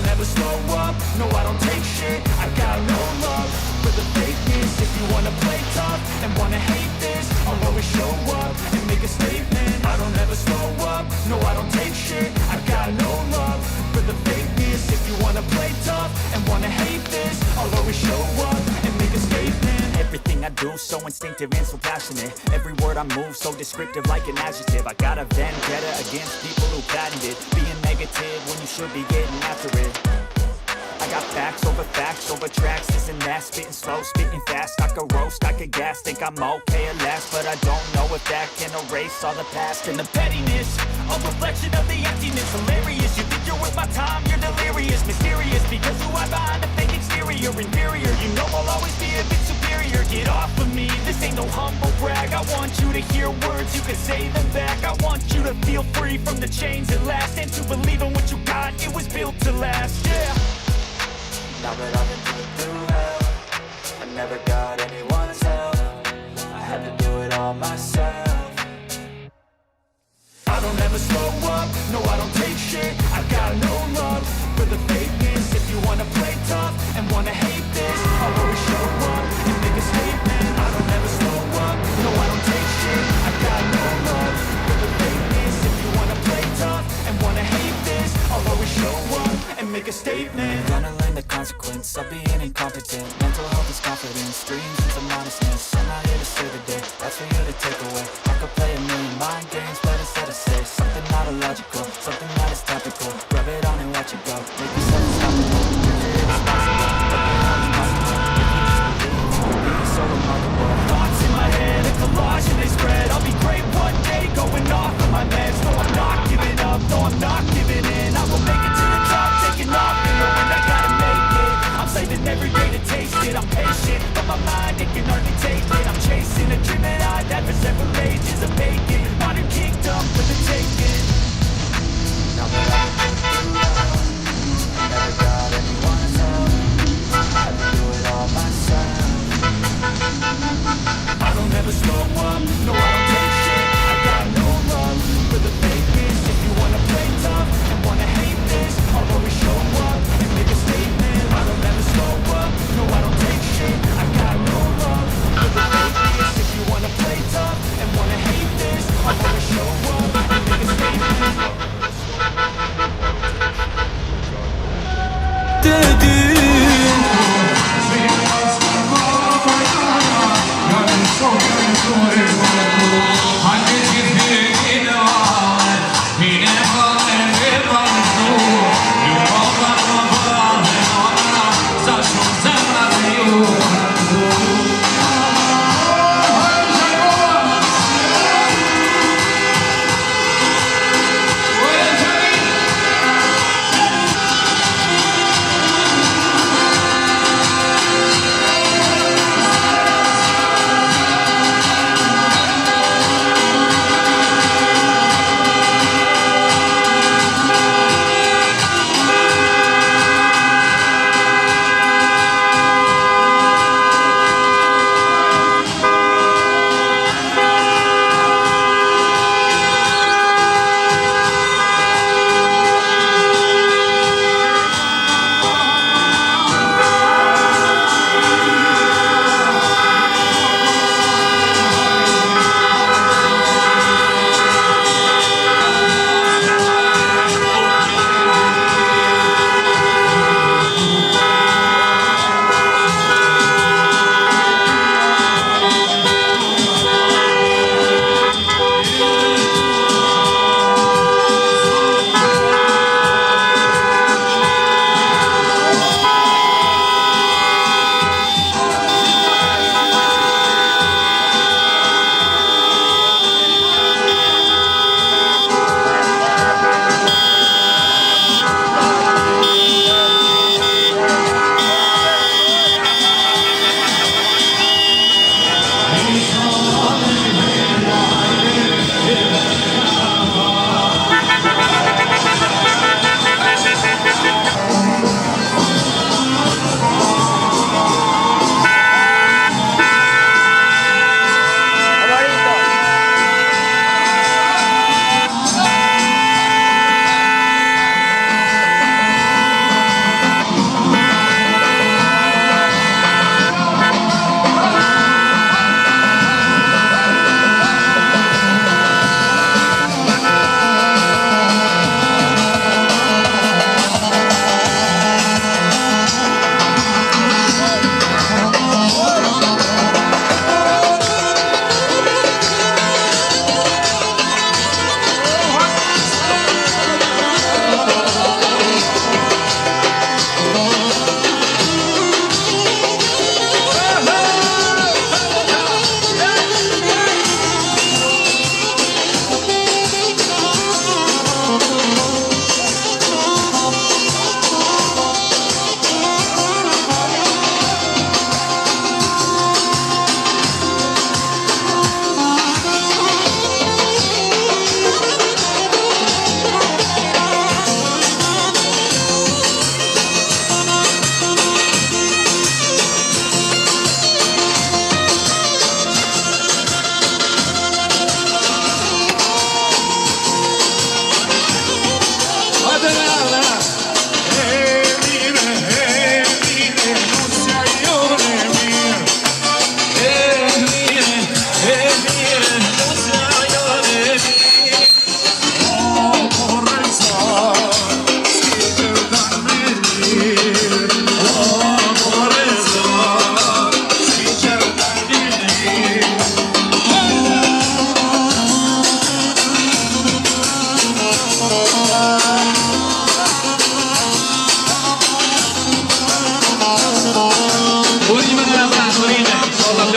don't ever slow up, no I don't take shit. I got no love for the fakeness. If you wanna play tough and wanna hate this, I'll always show up and make a statement. I don't ever slow up, no I don't take shit. I got no love for the fakeness. If you wanna play tough and wanna hate this, I'll always show up and make a statement. Everything I do so instinctive and so passionate. Every word I move so descriptive like an adjective. I got a vendetta against people who patented being negative when you should be getting after it. I got facts over tracks, this and that. Spitting slow, spitting fast. I could roast, I could gas. Think I'm okay at last, but I don't know if that can erase all the past. And the pettiness, a reflection of the emptiness. Hilarious, you think you're worth my time, you're delirious. Mysterious, because who I behind a fake exterior. Inferior, you know I'll always be a bit superior. Get off of me, this ain't no humble brag. I want you to hear words, you can say them back. I want you to feel free from the chains at last, and to believe in what you got, it was built to last, yeah. Now that I've been through hell, I never got anyone's help. I had to do it all myself. I don't ever slow up, no I don't take shit. I got no love for the fakeness. If you wanna play tough and wanna hate this, I'll always show up and make a statement. I don't ever slow up, no I don't take shit. I got no love for the fakeness. If you wanna play tough and wanna hate this, I'll always show up and make a statement. Gonna learn the consequence of being incompetent. Mental health is confidence, dreams and some honestness. I'm not here to save the day, that's for you to take away. I could play a million mind games, but instead I say something not illogical, something that is topical. Rub it on and watch it go, make yourself unstoppable. It's possible, but the hell is possible. If you just believe, being so remarkable. Thoughts in my head, a collage and they spread. I'll be great one day, going off of my meds. No, I'm not giving up, no, I'm not giving in. I will make it to the top, taking off in the wind. I gotta make it, I'm saving every day to taste it. I'm patient, but my mind, it can hardly take it. I'm chasing a dream that I've had for several ages. A vacant modern kingdom for the taking. Now that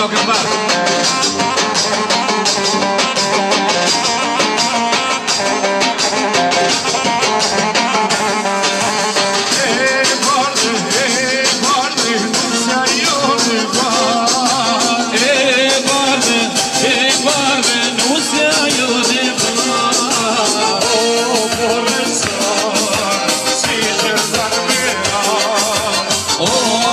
flokën bërë. Oh,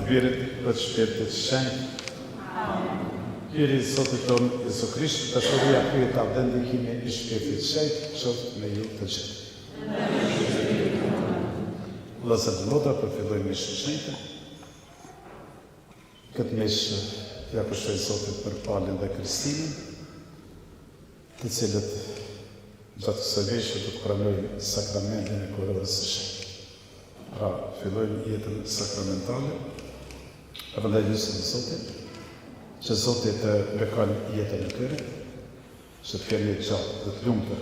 Birit dhe të Shpirtit Shenjtë. Hyri i Zotit tonë Jesu Krisht, dashuria kryeta dhe ndihimi i Shpirtit Shenjtë qoftë me ju të gjithë. Vëllezër dhe motra, përfillojmë mishën shenjtë. Këtë mishë ja përshoj Zotit për Palin dhe Kristinën, të cilët gjatë kësaj mishë do të pranojnë sakramentin e koronës së shenjtë. Pra, fillojmë jetën sakramentale, prandaj lutem Zotin që Zoti të bekon jetën e tyre, që të kemi gjatë dhe të lumtur.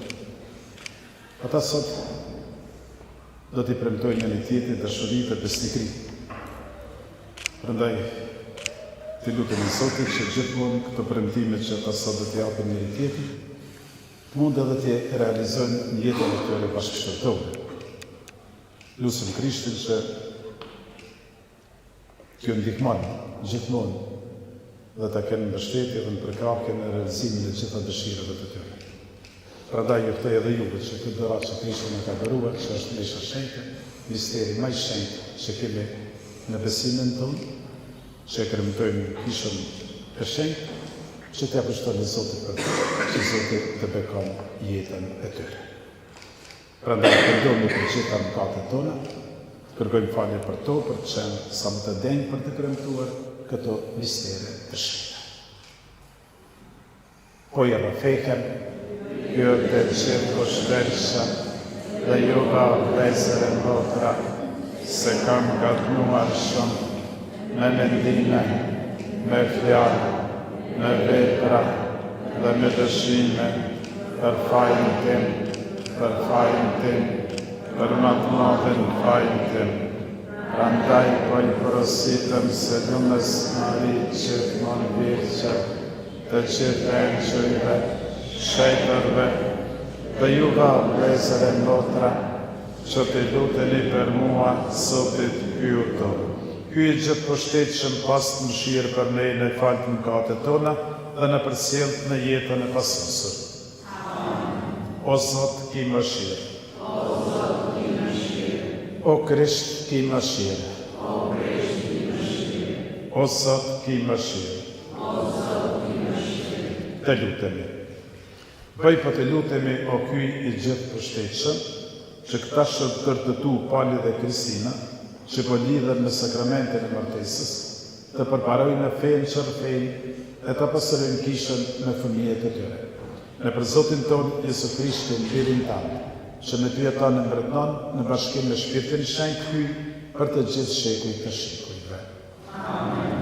Ata sot do t'i premtojnë një tjetrit dashuri dhe besnikëri. Prandaj t'i lutemi Zotit që gjithmonë këto premtime që ata sot do t'i japin njëri tjetrit, mund edhe t'i realizojnë në jetën e tyre bashkëshortore. Lutem Krishtin që t'ju ndihmon gjithmonë dhe ta kenë mbështetje dhe në përkapjen e realizimin e gjitha dëshirave të tyre. Prandaj ju ftoj edhe juve që këtë dhuratë që Krishti na ka dhëruar, që është misha shenjtë, misteri më i shenjtë që kemi në besimin tonë, që e kremtojmë kishën e shenjtë, që t'ia pushtoni Zotit për të, që Zoti të bekon jetën e tyre. Prandaj përdorni për gjitha mëkatet tona, kërkojmë falje për to, për të qenë sa më të denjë për të kremtuar këto mistere të shenjta. Po i rrafehem, kjo të gjithë koshtërësha dhe juva vlezër e motra, se kam gatnuar shumë me mendime, me fjalë, me vepra dhe me dëshime për fajin tim, për më të madhen fajin tim. Prandaj po i porositëm se lumës Mari gjithmonë virqe, të gjithë engjëjve, shejtërve, dhe juva vlezër e motra, që t'i luteni për mua, Zotit pyuto. Ky i gjithë pushtetshëm pas të mëshirë për ne në falë të mëkatet tona dhe në përcjellë në jetën e pasosur. O Zot, ki mëshirë. O Krisht, ki mëshirë. O Zot, ki mëshirë. Të lutemi. Bëj po të lutemi, o ky i gjithë pushtetshëm, që këta shërtër të tu, Pali dhe Kristina, që po lidhen me sakramentin e martesës, të përparojnë në fejnë qërfejnë e të pasërojnë kishën me fëmijet e tyre. Në për Zotin tonë, Jesu Krishtin, birin tanë, që në ty ata në mbretnon në bashkim me Shpirtin Shenjtë hyj për të gjithë shekuj të shekujve. Amen.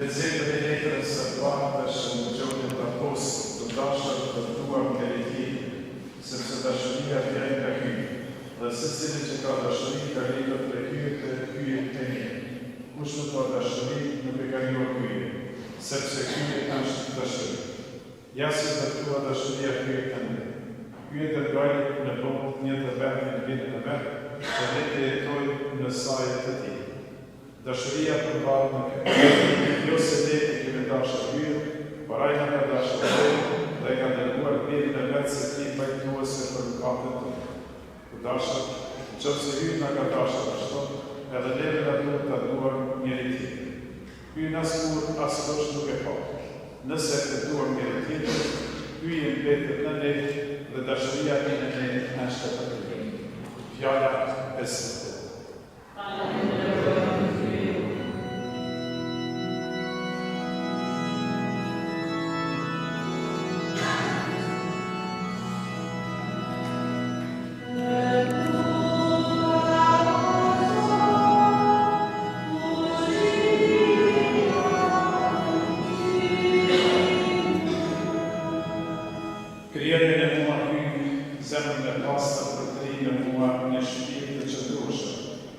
Lexojmë në letrën së parë të Shëngjërit të Apostëve, të dashur të tuam njëri tjetrin, sepse dashuria vjen nga Ky, dhe secili që ka dashuri ka lidhur prej hyjet e hyjet e mirë. Kush nuk ka dashuri nuk e ka njohur Ky, sepse Ky është dashuri. Ja si të tua dashuria hyjet e mirë. Ky e dërgoi në botë një të vetë në vitën e vetë, që ne të jetojmë në sajet e tij. Dashuria përballet në këtë. Jo se ne e kemi dashur Ky, por ai na ka dashur dhe ka dërguar birin e vetë se ti pajtuese për mëkatet tona. Të dashur, nëse Ky na ka dashur ashtu, edhe ne duhet ta duam njëri tjetrin. Ky askur askush nuk e ka. Nëse të duam njëri tjetrin, Ky e mbetet në ne dhe dashuria e ne është për të. Fjala e Zotit.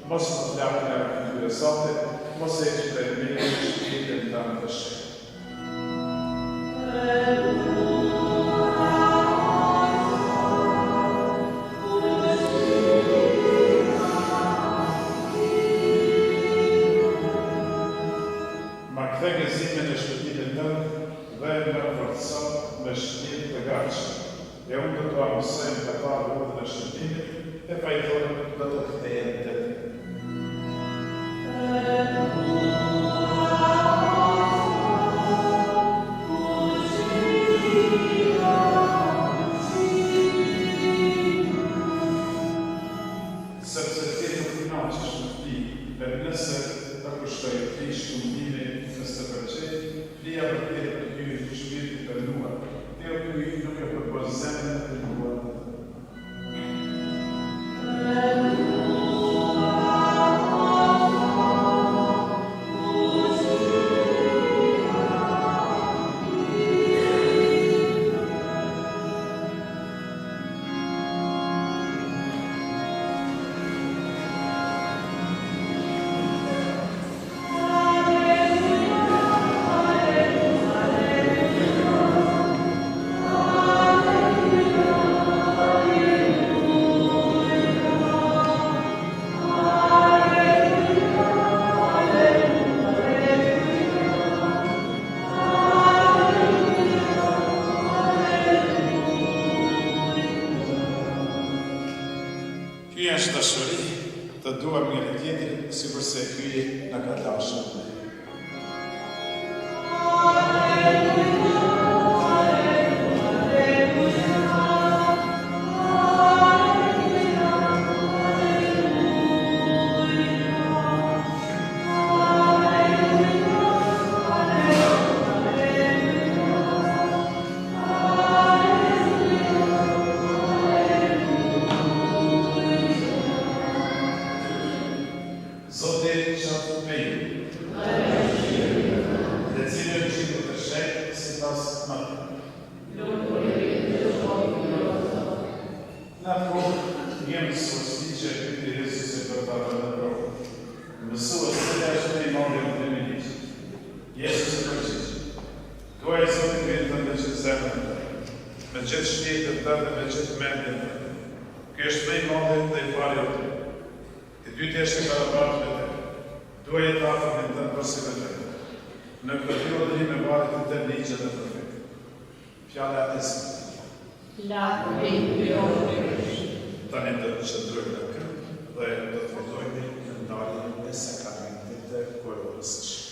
Mos më flakë nga këtyre sate, mos e që të e mirë shpirtin të në të shetë. Ma kthe gëzimin e shpirtit tënd dhe më forco me shpirt të gatshëm. E unë do të amësojmë të ta rrugën e shpirtit, e pajtonë do të kthehen të sepse ti do të kënaqesh në ti, dhe nëse ta kushtoj ti shkëmbime nëse përqej, flia për ti për ky shpirti të nuar, ti o ky nuk e përbën zemrën të nuar. Ky është dashuri, të duam njëri tjetrin sikurse ky na ka dashur ne. Zote qafë me ju, dhe cilën që të shekë si pas mëtë. Në kohë jemë sosti që këtë Jezus e përpara në provë. Mësua se është me i mande në të minisë. Jezus e përgjithë. Tua e Zotë vetën me qëtë zemën të, me qëtë shpjetën të dhe me qëtë mendin të. Kjo është me i mande dhe i pari o të. E dytë është e karabarë me të. Tua e të afër në të në përsi me të. Në këtë odhëri me varet në të ligjët dhe profetë. Fjala e Zotit. Tani të qëndrojmë në këmbë dhe do të vazhdojmë në ndarjen e sakramentit të koronës së Shpirtit.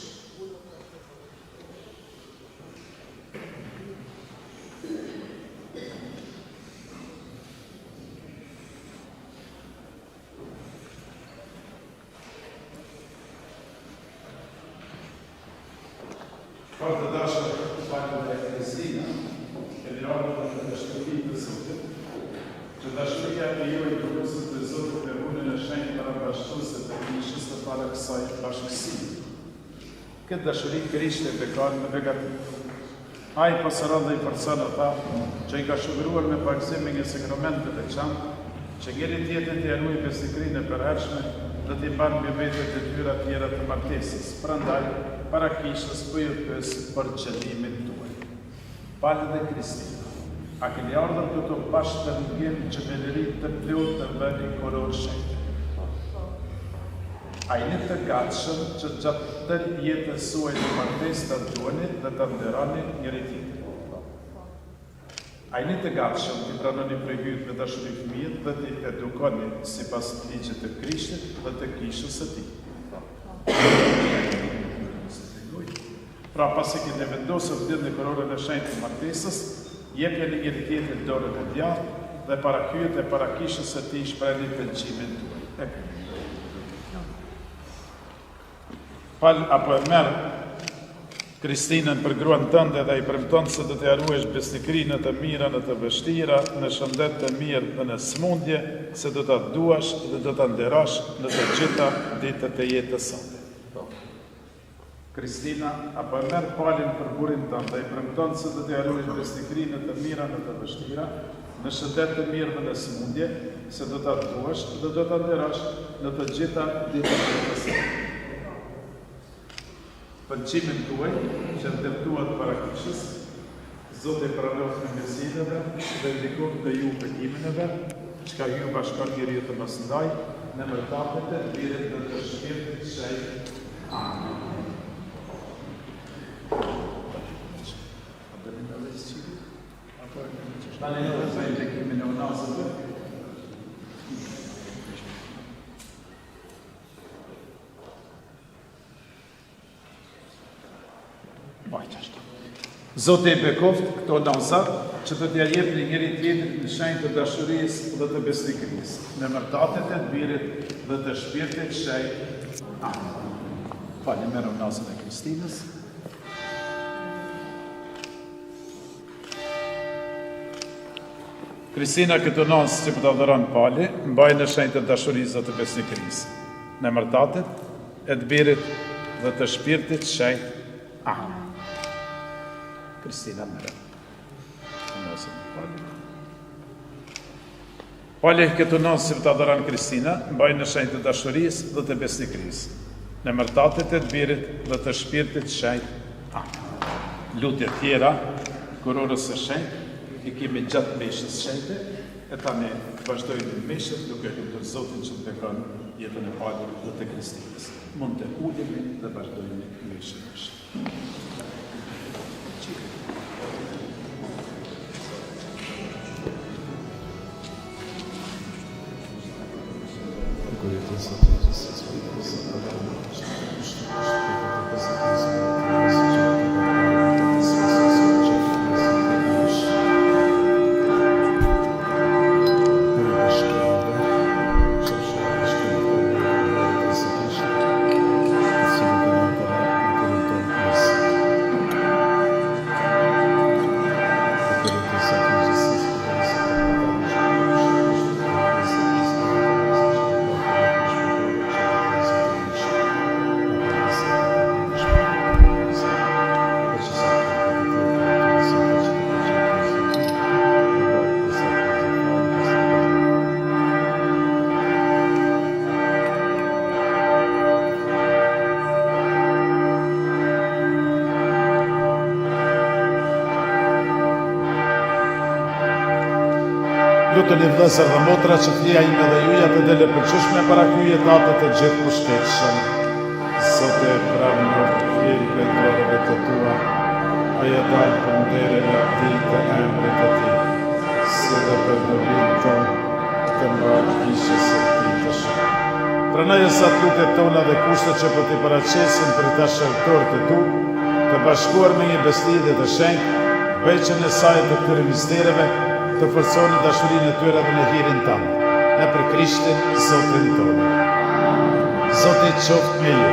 Për të dashur fakët e Kristina, kemi ardhur në dashurinë të Zotit, që dashuria e juaj të Krishtit të Zotit me punën e shenjtë parabashkësuese të Krishtit të para kësaj bashkësimi. Këtë dashuri Krishti e bekan në begati. Ai pasëron dhe i përcën ata që i ka shëgëruar me parëzimin e sakramenteve të veçantë, që njëri tjetrin t'i ruajë besnikrinë e përhershme dhe t'i mban mbi vete detyra tjera të martesës. Prandaj, para kishës po ju pyes për qëllimin tuaj. Palë dhe Kristina, a keni ardhur këtu bashkë të rrugim që me lirit të plotë të bëni koronë shenjtë? A jeni të gatshëm që gjatë tërë jetës suaj të martesë të duani dhe të nderoni njëri tjetrin? A jeni të gatshëm të pranoni prej hyjt me dashuri fëmijët dhe të edukoni sipas ligjit të Krishtit dhe të kishës së tij? Pra pasi keni vendosur të bëni koronën e shenjtë të martesës, jepjeni njëri tjetrit dorën e djathtë dhe para hyjt e para kishës së tij shprehni pëlqimin tuaj. Pal apo e merr Kristinën për gruan tënde dhe i premton se do t'i ruash besnikrinë në të mira, në të vështira, në shëndet të mirë dhe në smundje, se do t'a duash dhe do t'a nderash në të gjitha ditët e jetës sate. Kristina apo e merr palin për burrin tënd dhe i premton se do t'i ruash besnikrinë në të mira, në të vështira, në shëndet të mirë dhe në smundje, se do t'a duash dhe do t'a nderash në të gjitha ditët e jetës sate. Pëlqimin tuaj që ndërtuat para kishës, Zoti pranon në mesinëve dhe ndikon të ju bekimin e vet, çka ju bashkon njeriu të mos ndaj në mërtatet e lirit dhe të shpirtit shenjtë. Amen. Tani në bekimin e unazëve. Zoti i bekoft këto nazat që të t'ja jep një njëri tjetrit në shenjë të dashurisë dhe të besnikërisë, në mërtatet e të birit dhe të shpirtit shenjt. Amen. Faleminderit nazën e Kristinës. Kristina këtë nazë që për të adhuron pali, mbaj në shenjë të dashurisë dhe të besnikërisë, në mërtatet e të birit dhe të shpirtit shenjt. Amen. Kristina mërë. Pali këtë nësë që të adhoran Kristina, mbaj në shenjë të dashurisë dhe të besnikërisë, në mërtatet e të birit dhe të shpirtit shenjt. Amen. Lutje tjera, kurorës së shenjt, i kemi gjatë meshës shenjte, e tani vazhdojmë në meshët duke lutur Zotin që të bekon jetën e Palit dhe të Kristinës. Mund të ulemi dhe vazhdojmë në meshën. Lutën i vëllezër dhe motra që flia ime dhe juja të dele përqyshme para ky jetate të gjithë pushtetshëm. Zote e pravë fjeri për dorëve të tua, aja dalë për ndere në ti të emrit të ti, si dhe për dobin tonë të mbarë ishës e ti të shumë. Pranaj sa lutet tona dhe kushtet që për t'i paraqesin për ta shërtor të tu, të bashkuar me një beslidhje të shenjtë, beqën e saj të këtyre mistereve, të forconi dashurinë e tyre dhe në hirin tanë, në për Krishtin, Zotin tonë. Zoti qoftë me ju.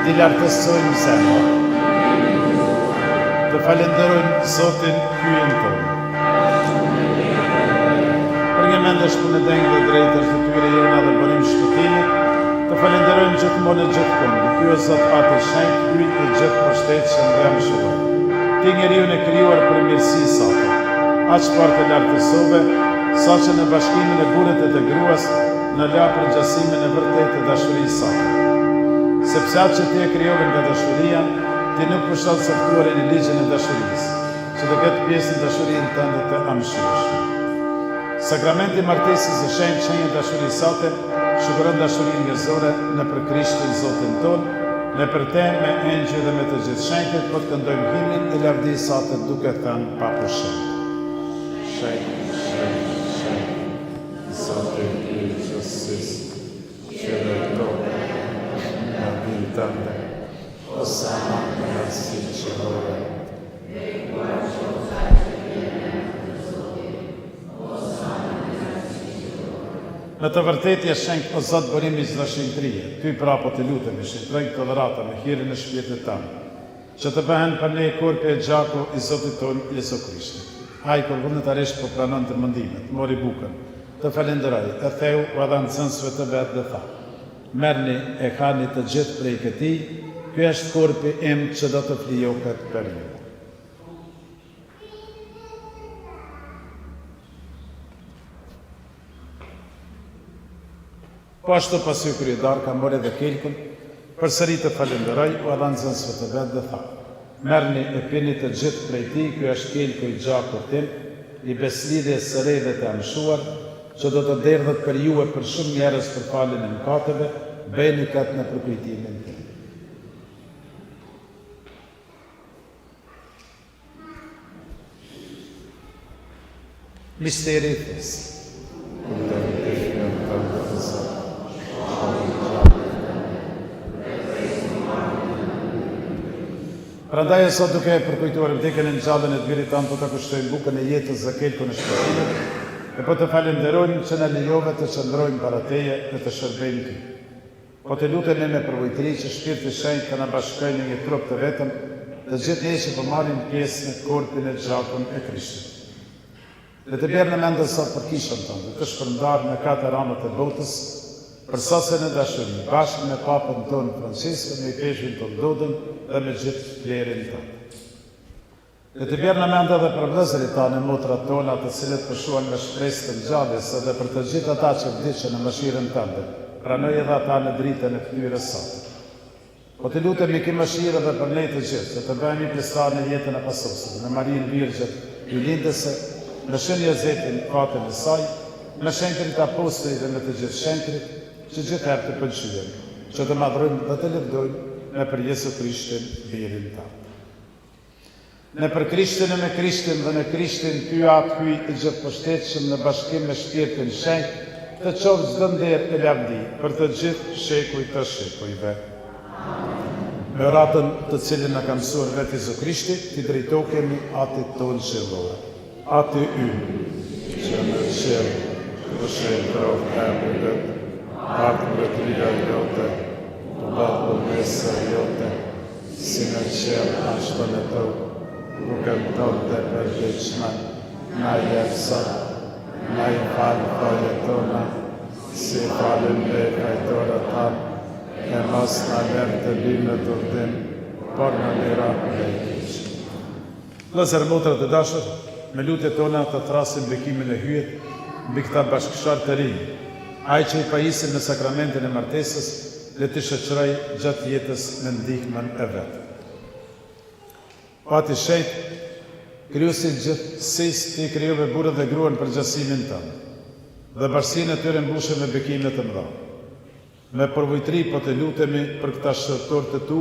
T'i lartësojmë zemra. Të falenderojmë Zotin hyjen tonë. Për një mendesh për në dengë dhe drejtër të tyre jena dhe bërim shpëtimit, të falenderojmë gjithmonë e gjithkohë. Ky o Zot Atë shenjtë, hyjt në gjithë mbështetshëm dhe mëshirë. Ti njeriu e krijuar për mirësi sate, aq çfarë të lartësove, sa që në bashkimin e burrit e të gruas në la përgjasimin e vërtetë të dashurisë sate. Sepse atë që ti e krijove nga dashuria, ti nuk pushon caktuar në ligjin e dashurisë, që të ketë pjesë në dashurinë tënde të amshirshme. Sakramenti i martesës së shenjtë shenjë dashurisë sate, shukuron dashurinë njerëzore në për Krishtin Zotin tonë. Në për te me engjë dhe me të gjithë shenjtet, po të këndojmë himnin e lavdisatët duke thënë pa pushim. Shenjt, shenjt, shenjt, Zotin i gjësisë, që dhe tope, në bil tënde, osana në rësi që hore. Në të vërtetja shenjtë o Zotë bërimi çdo shenjtërie, ty prapo të lutemi, shenjtrojnë këtë dhurata me hirin e shpirtit tanë, që të bëhen për ne korpi e gjaku i Zotit tonë Jesu Krishtit. Ai kur vullnetarisht po pranon të mendimet, mori bukën, të falenderoj, e theu u dha nxënësve të vet dhe tha: merrni e hani të gjithë prej këtij, ky është korpi im që do të flijohet për ju. Po ashtu pasi u krye darka, mori edhe kelkun, përsëri të falenderoj, u dha nxënësve të vet dhe tha: merrni e pini të gjithë prej tij, ky është kelku i gjakut tim, i beslidhjes së re dhe të amshuar, që do të derdhet për ju e për shumë njerëz për faljen e mëkateve, bëni këtë në përkujtimin tim. Misteri i fesë. Prandaj e sot duke e përkujtuar vdekjen e ngjallën e të birit tanë, po ta kushtojmë bukën e jetës dhe kelkun e shpëtimit, e po të falenderojmë që na lejove të qëndrojmë para Teje dhe të shërbejmë Ty. Po të lutemi me përvojtëri që Shpirti Shenjtë të na bashkojë në një trup të vetëm, të gjithë ne që po marrim pjesë në korpin e gjakun e Krishtit. Dhe të bjerë në mendë sot për kishën tonë, dhe të shpërndarë në 4 anët e botës, për sasën e dashuri, bashkë me papën tonë Franciskën, me i peshvin tonë Dodën dhe me gjithë vlerin tonë. Dhe të bjerë në mendë edhe për vëllezërit tanë e motrat tona, të cilët pëshuan me shpresë të ngjalljes, edhe për të gjithë ata që vdiqën në mëshirën tënde, pranoj edhe ata në dritën e ftyrës sate. Po të lutemi ki mëshirë edhe për ne të gjithë, që të bëhemi pjesëtar në jetën e pasosëve, në Marinë Virgjën, Ylindese, në Shën Jozetin, fatën e saj, me shenjtrit apostëj dhe me të gjithë shenjtrit, që gjithherë të pëlqyemi, që të madhrojmë dhe të lëvdojmë në për Jesu Krishtin, birin tanë. Në për Krishtin e me Krishtin dhe në Krishtin Ty atë hyj i gjithë pështetshëm në bashkim me Shpirtin Shenjtë, të qovë çdo nder e lavdi për të gjithë shekuj të shekujve. Me oratën të cilin na ka mësuar vetë Jezu Krishti, t'i drejtohemi atit tonë qiellor. Ati ynë, që në qiell, të shëndrojë emri vetë, ardhë mbretëria jote, të bëhet përmesa jote, si në qiell ashtu në tokë, rrugën tonë të përgjithshme, na jep sot, na i falë fajët tona, si falën me fajtorët tanë, e mos na lërë të bimë në të vdim, por në lira dhe i kishë. Vëllezër, motrat e dashur, me lutjet tona të thrasim bekimin e hyjet, mbi këta bashkëshar të rinj, ai që i pajisin në sakramentin e martesës, le të shoqëroj gjatë jetës me ndihmën e vetë. Pati Shenjtë, Krijuesi gjithësisë, Ti krijove burrën dhe gruan për gjasimin tënd, dhe bashkësinë e tyre mbushe me bekime të mëdha. Me përvojtëri po të lutemi për këta shërtor të Tu,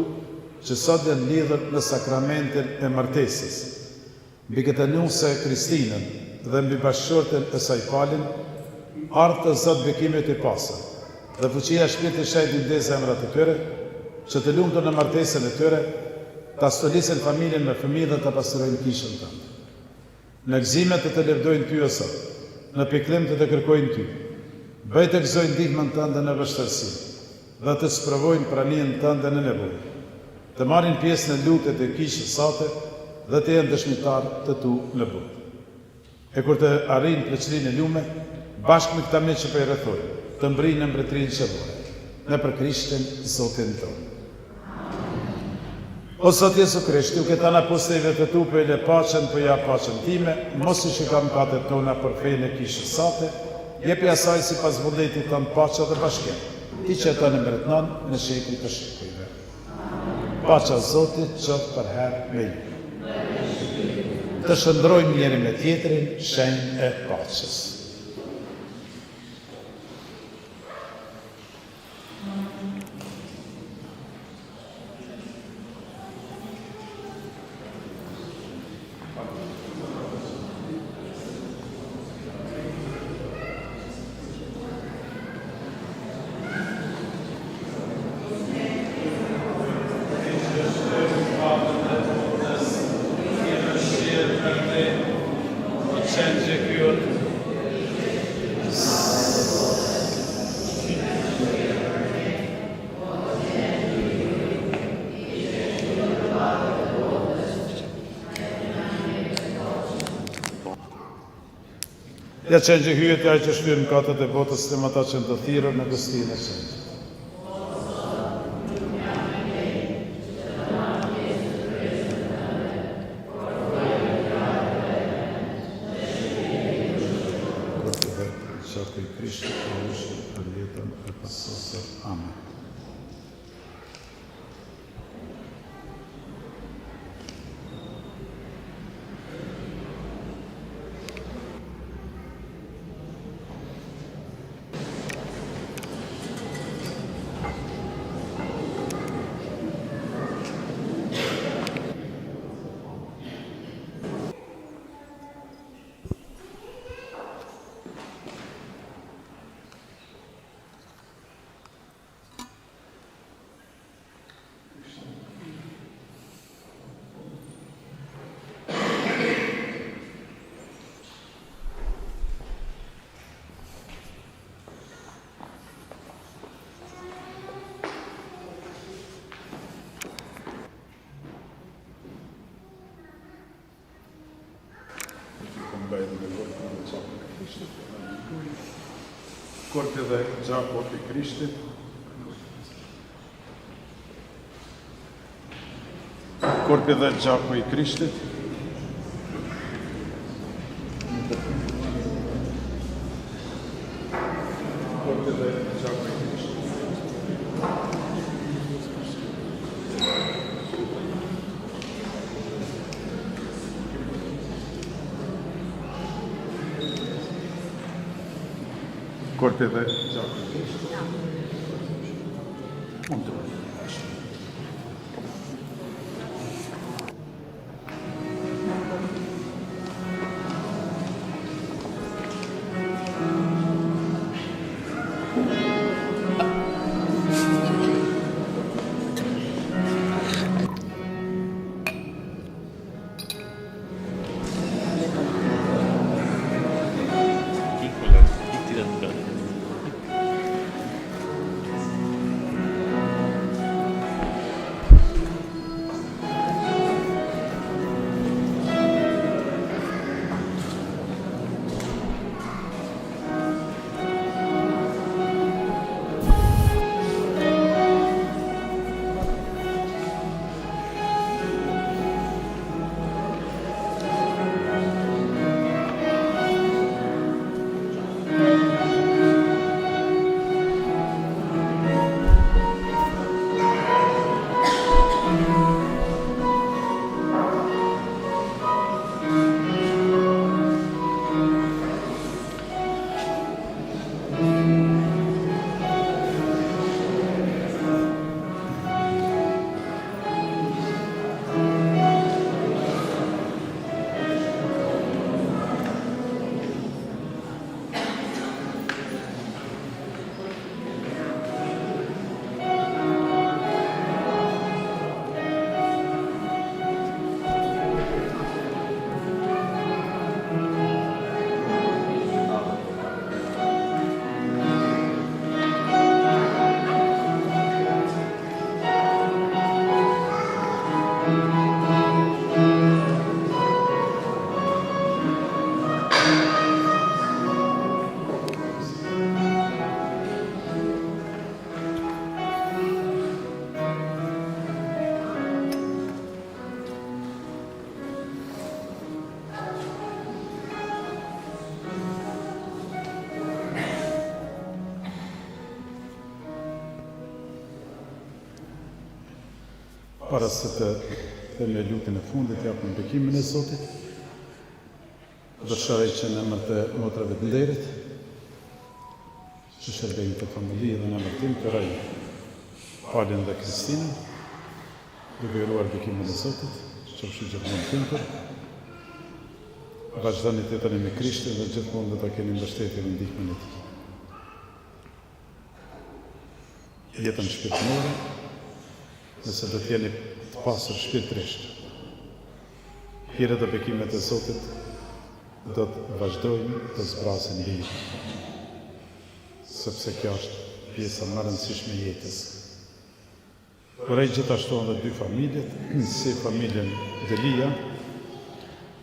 që sot janë lidhur në sakramentin e martesës, mbi këtë nuse Kristinën dhe mbi bashkëshorten e saj Palin, ardh të Zot bekimet e pasur, dhe fuqia e Shpirtit Shenjtë ndez zemrat e tyre, që të lumtur në martesën e tyre, ta stolisen familjen me fëmijë dhe ta pastrojnë kishën tënde. Në gëzimet të lëvdojnë Ty o Zot, në pikëllim të kërkojnë Ty, bëj të gëzojnë ndihmën Tënde në vështirësi, dhe të sprovojnë praninë Tënde në nevojë, të marrin pjesë në lutjet e kishës sate dhe të jenë dëshmitar të Tu në botë. E kur të arrijnë pleqërinë e lume, bashkë me këta miq që po i rrethojnë, të mbrijnë në mbretërinë qiellore, në për Krishtin Zotin tonë. O Zot Jezu Krisht, Ty këta në apostujve të Tu për e le paqen, për ja paqen time, mos i shikam katët tona për fejnë e kishës sate, jepi asaj si pas vullnetit Tënd paqe dhe bashkem, Ti që të në mbretënon në shekuj të shekujve. Paqja Zotit qoftë për herë me ju. Të shëndrojmë njëri me tjetrin shenjë e paqes. Ja qenë që hyjet ja që shtyrën katët e botës të ata që në të thirër në gëstinë e qenë. Qatë i Krishtë të ushtë për jetën e pasosër. Amen. Krishtit. Korpi dhe gjaku i Krishtit. Korpi dhe gjaku i Krishtit. Korpi dhe gjaku i Krishtit. Korpi dhe gjaku i Krishtit. Mund të vazhdojmë. Para se të me lutin e fundit, japën bekimin e Zotit, dëshiroj që në emër të motrave të nderit, që shërbejnë të familje dhe në emër tim, të raj Palin dhe Kristinën, duke uruar bekimin e Zotit, që është gjithmonë tëmpër, vazhdoni të jetoni me Krishtin dhe gjithmonë dhe ta keni mbështetjen dhe ndihmën e Tij. Jetën shpirtërore, nëse do t'jeni të pasur shpirtërisht. Hire dhe bekimet e Zotit do të vazhdojnë të zbrasin mbi ju, sepse kjo është pjesa më e rëndësishme e jetës. Urej gjithashtu edhe dy familjet, si familjen Delia,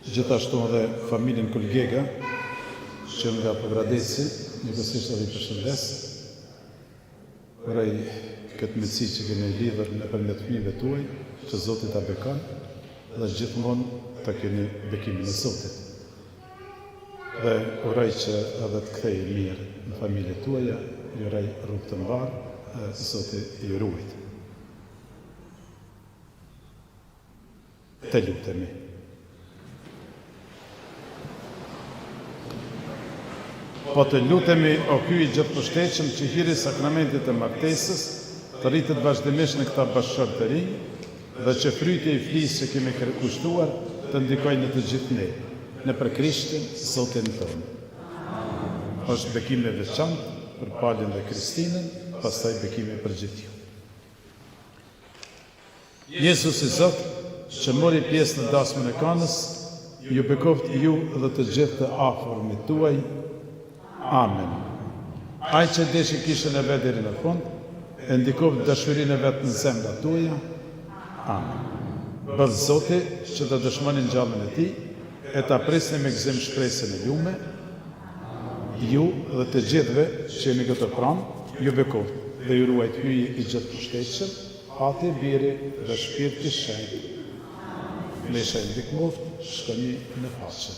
gjithashtu edhe familjen Kulgega, që nga Pogradeci, njëkohësisht edhe i përshëndes. Urej këtë mitësi që keni lidhur nëpërmjet fëmijëve tuaj, që Zoti ta bekon dhe gjithmonë ta keni bekimin e Zotit. Dhe uroj që edhe të kthehej mirë në familjet tuaja, ju uroj rrugë të mbarë, Zoti ju ruajt. Të lutemi. Po të lutemi o Ky i gjithëpështetshëm që hiri sakramentit të martesës, të rritet vazhdimisht në këta bashkëshorë të rinj, dhe që frytja i flisë që kemi kushtuar të ndikojnë në të gjithë ne, në për Krishtin, Zotin tonë. Është bekimi i veçantë për Palin dhe Kristinën, pastaj bekimi për gjithë ju. Jezus i Zot, që mori pjesë në dasmën e kanës, ju bekoft ju dhe të gjithë të afërmit tuaj. Amen. Ai që deshi kishën e vet deri në fund, e ndikoft dashurinë e vet në zemrat tuaja. Amen. Bëll Zoti që të dëshmonin gjallën e Tij, e ta prisni me gëzim shpresën e lume. ju dhe të gjithëve që jeni këtë pranë, ju bekoj dhe ju ruajt hyje i gjithë pushtetshëm, Ati, Biri dhe Shpirti Shenjtë. Lesha e ndihmoft, shkoni në pace.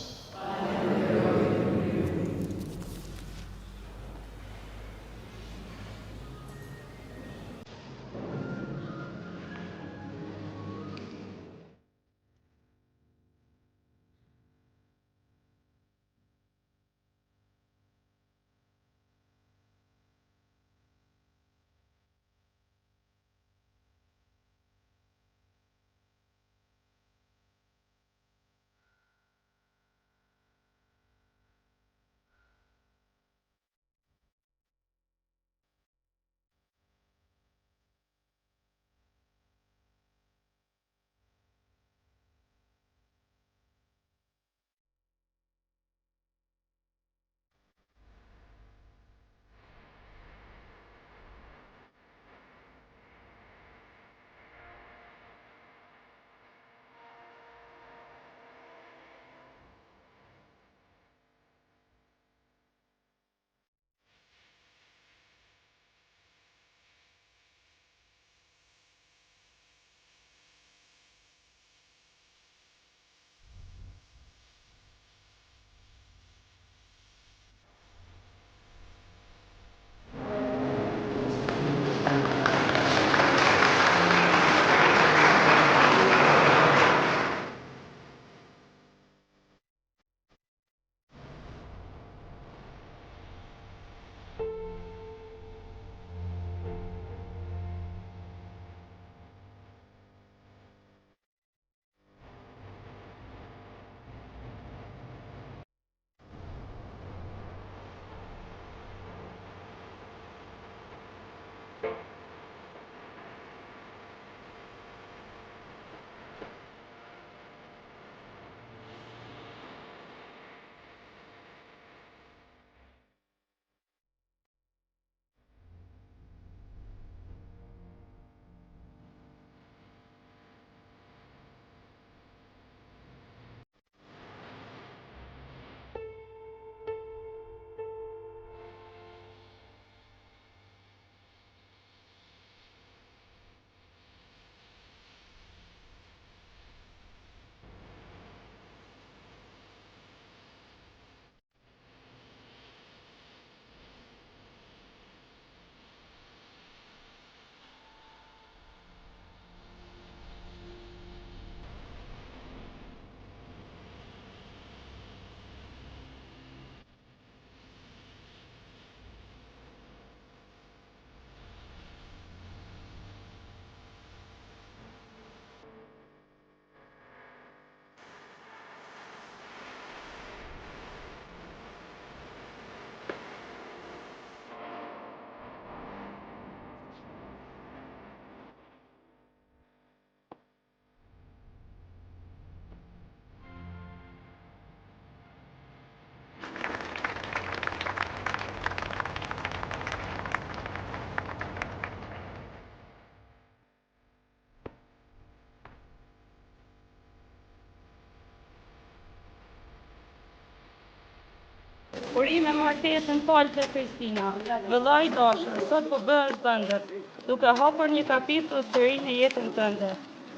Urime martesën falë të Kristina, vëllai i dashur, sot po bëhesh ëndër, duke hapur një kapitull të ri në jetën tënde.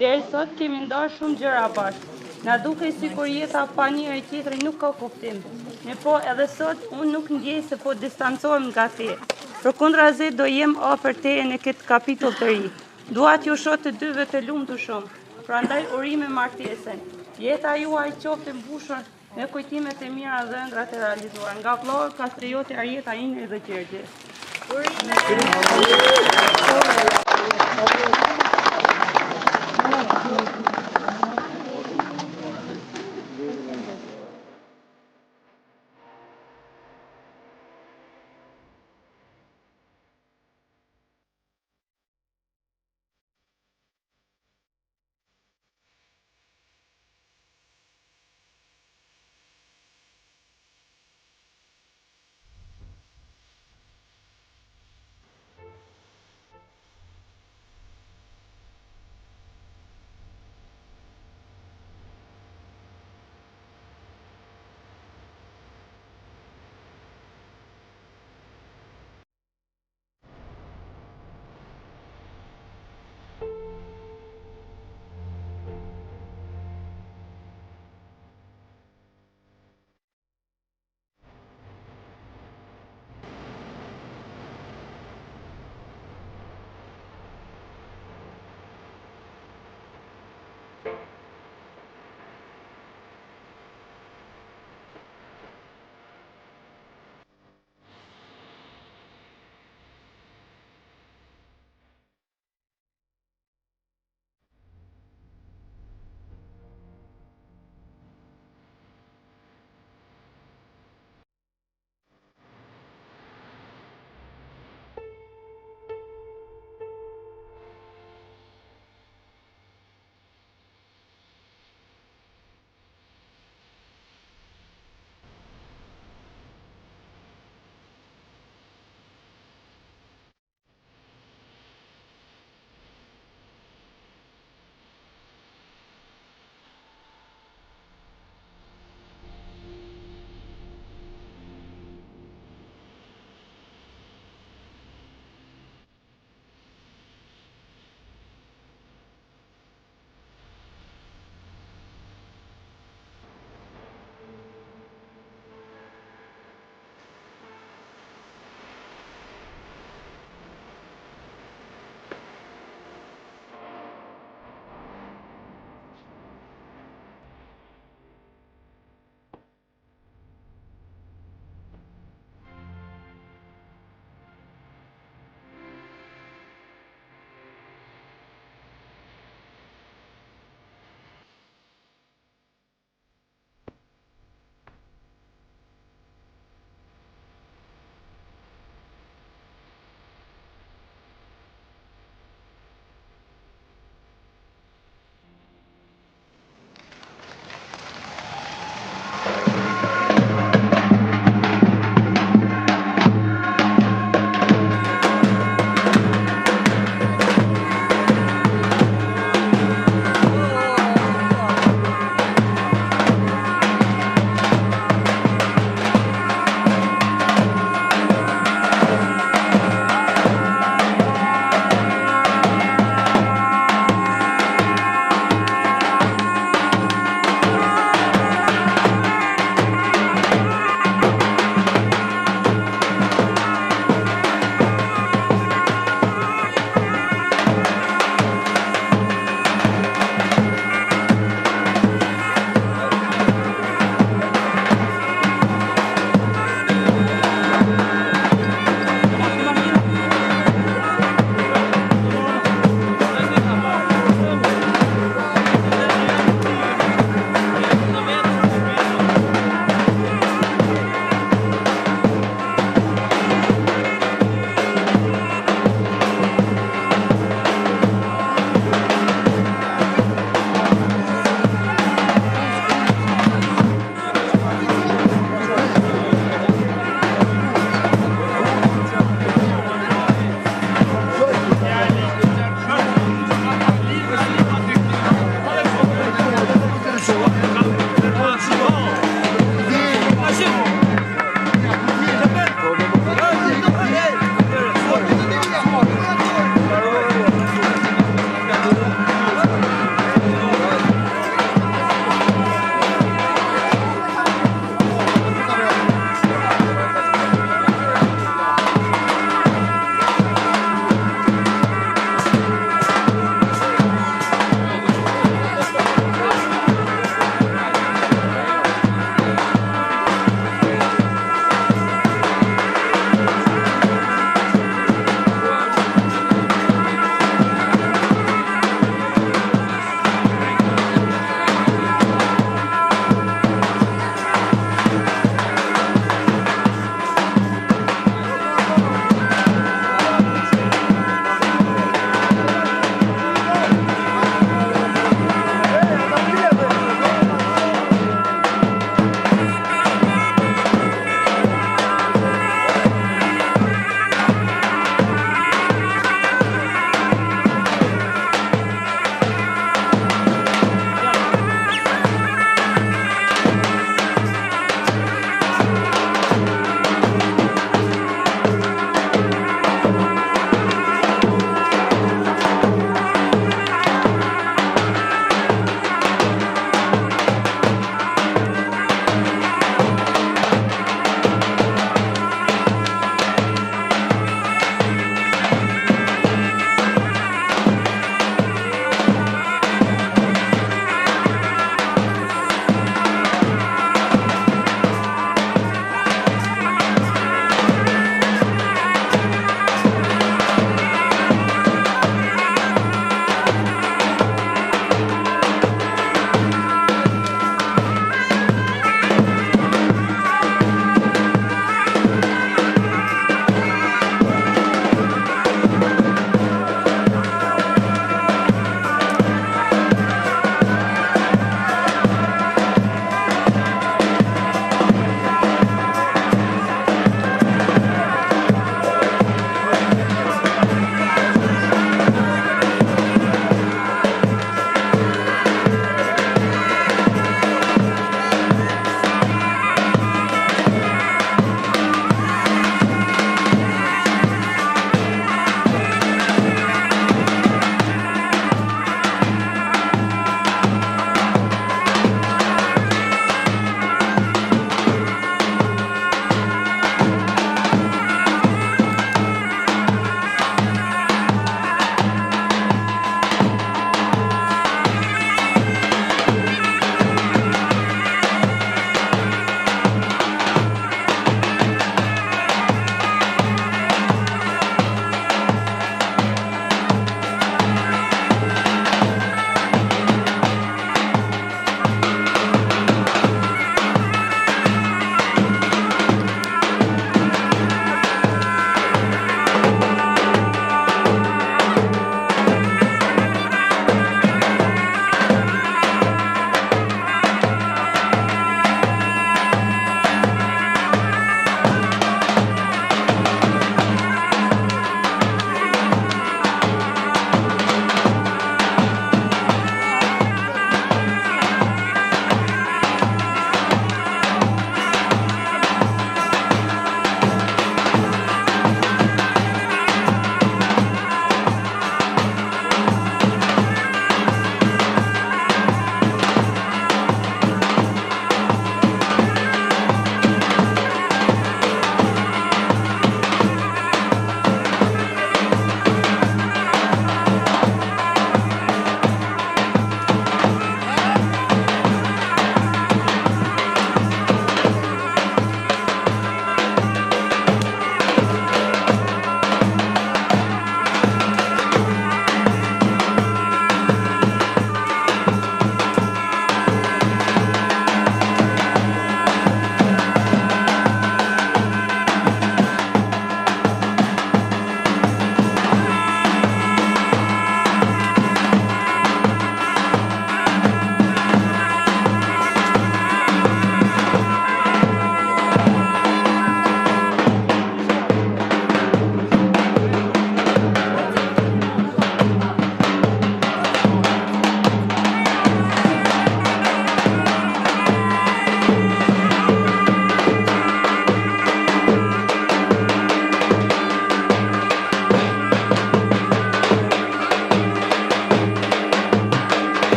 Deri sot kemi ndarë shumë gjëra bashkë. Na dukej sikur jeta pa njëri tjetrin nuk ka kuptim. Po edhe sot unë nuk ndjej se po distancohem nga te. Përkundrazi do jem afër teje në këtë kapitull të ri. Dua t'ju shoh të dyve të lumtur shumë. Prandaj urime martesën. Jeta juaj qoftë e mbushur me kujtimet e mira dhe ëndrat e realizuar. Nga vllai Kastrioti Arjeta Ingrid dhe Gjergje. Urime!